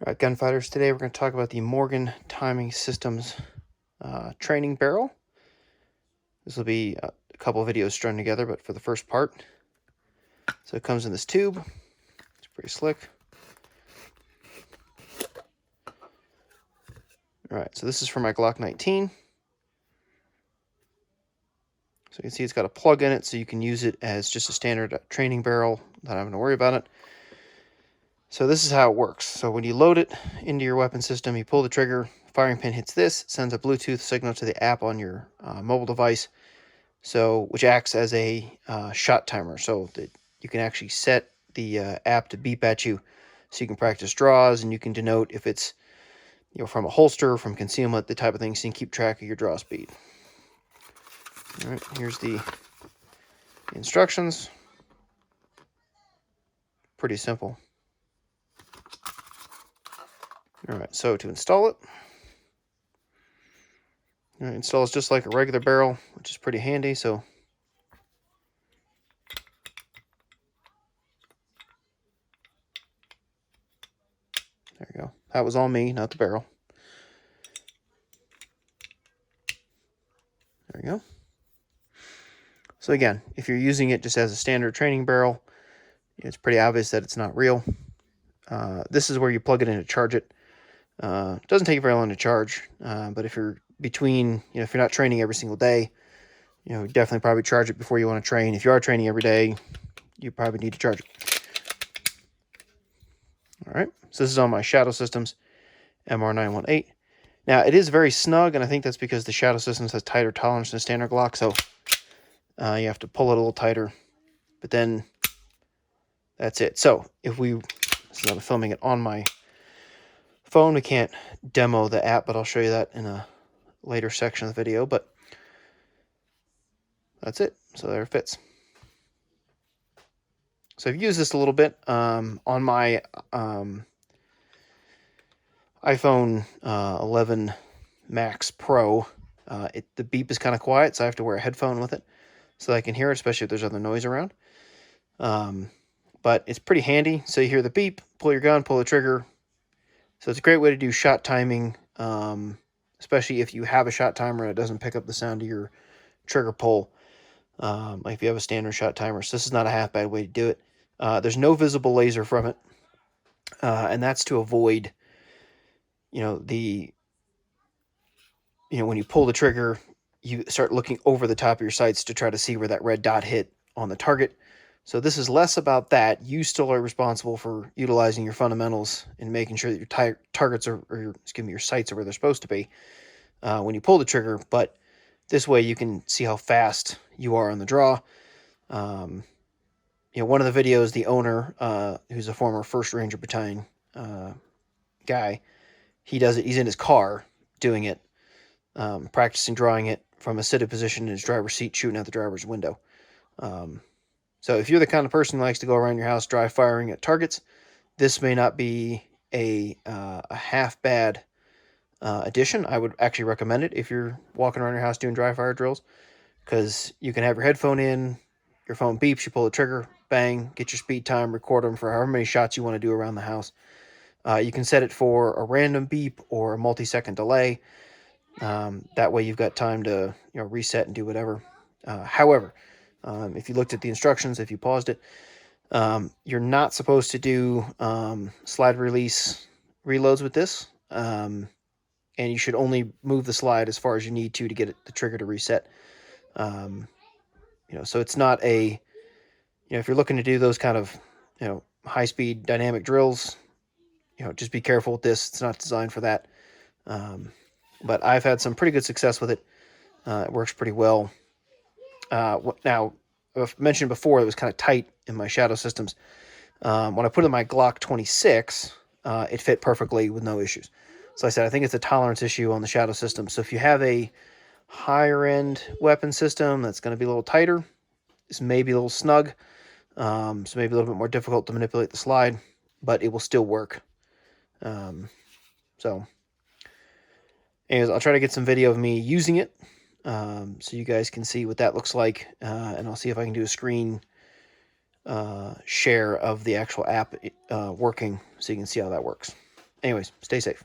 All right, gunfighters, today we're going to talk about the Morgan Timing Systems training barrel. This will be a couple of videos strung together, but for the first part. So it comes in this tube. It's pretty slick. All right, so this is for my Glock 19. So you can see it's got a plug in it, so you can use it as just a standard training barrel, not having to worry about it. So this is how it works. So when you load it into your weapon system, you pull the trigger, firing pin hits this, sends a Bluetooth signal to the app on your mobile device, which acts as a shot timer, so that you can actually set the app to beep at you, so you can practice draws, and you can denote if it's from a holster, from concealment, the type of thing, so you can keep track of your draw speed. All right, here's the instructions. Pretty simple. All right, so to install it, install is just like a regular barrel, which is pretty handy. So there you go. That was all me, not the barrel. There we go. So again, if you're using it just as a standard training barrel, it's pretty obvious that it's not real. This is where you plug it in to charge it. It doesn't take very long to charge, but if you're between, if you're not training every single day, definitely probably charge it before you want to train. If you are training every day, you probably need to charge it. All right, so this is on my Shadow Systems MR918. Now, it is very snug, and I think that's because the Shadow Systems has tighter tolerance than a standard Glock, so you have to pull it a little tighter, but then that's it. So since I'm filming it on my phone, we can't demo the app, but I'll show you that in a later section of the video, but that's it. So there it fits. So I've used this a little bit on my iPhone 11 Max Pro. The beep is kind of quiet, so I have to wear a headphone with it so I can hear it, especially if there's other noise around. But it's pretty handy. So you hear the beep, pull your gun, pull the trigger. So it's a great way to do shot timing, especially if you have a shot timer and it doesn't pick up the sound of your trigger pull, like if you have a standard shot timer. So this is not a half bad way to do it. There's no visible laser from it, and that's to avoid, when you pull the trigger, you start looking over the top of your sights to try to see where that red dot hit on the target. So this is less about that. You still are responsible for utilizing your fundamentals and making sure that your targets your sights are where they're supposed to be when you pull the trigger. But this way you can see how fast you are on the draw. One of the videos, the owner, who's a former 1st Ranger Battalion guy, he does it. He's in his car doing it, practicing drawing it from a seated position in his driver's seat, shooting out the driver's window. So if you're the kind of person who likes to go around your house dry firing at targets, this may not be a half bad addition. I would actually recommend it if you're walking around your house doing dry fire drills, because you can have your headphone in, your phone beeps, you pull the trigger, bang, get your speed time, record them for however many shots you want to do around the house. You can set it for a random beep or a multi-second delay. That way you've got time to reset and do whatever. However, if you looked at the instructions, if you paused it, you're not supposed to do slide release reloads with this, and you should only move the slide as far as you need to get the trigger to reset. So it's not a, if you're looking to do those kind of, high-speed dynamic drills, just be careful with this. It's not designed for that. But I've had some pretty good success with it. It works pretty well. Now, I've mentioned before, it was kind of tight in my Shadow Systems. When I put it in my Glock 26, it fit perfectly with no issues. So I said, I think it's a tolerance issue on the Shadow System. So if you have a higher-end weapon system that's going to be a little tighter, this may be a little snug, so maybe a little bit more difficult to manipulate the slide, but it will still work. So anyways, I'll try to get some video of me using it, so you guys can see what that looks like, and I'll see if I can do a screen share of the actual app working, so you can see how that works. Anyways, stay safe.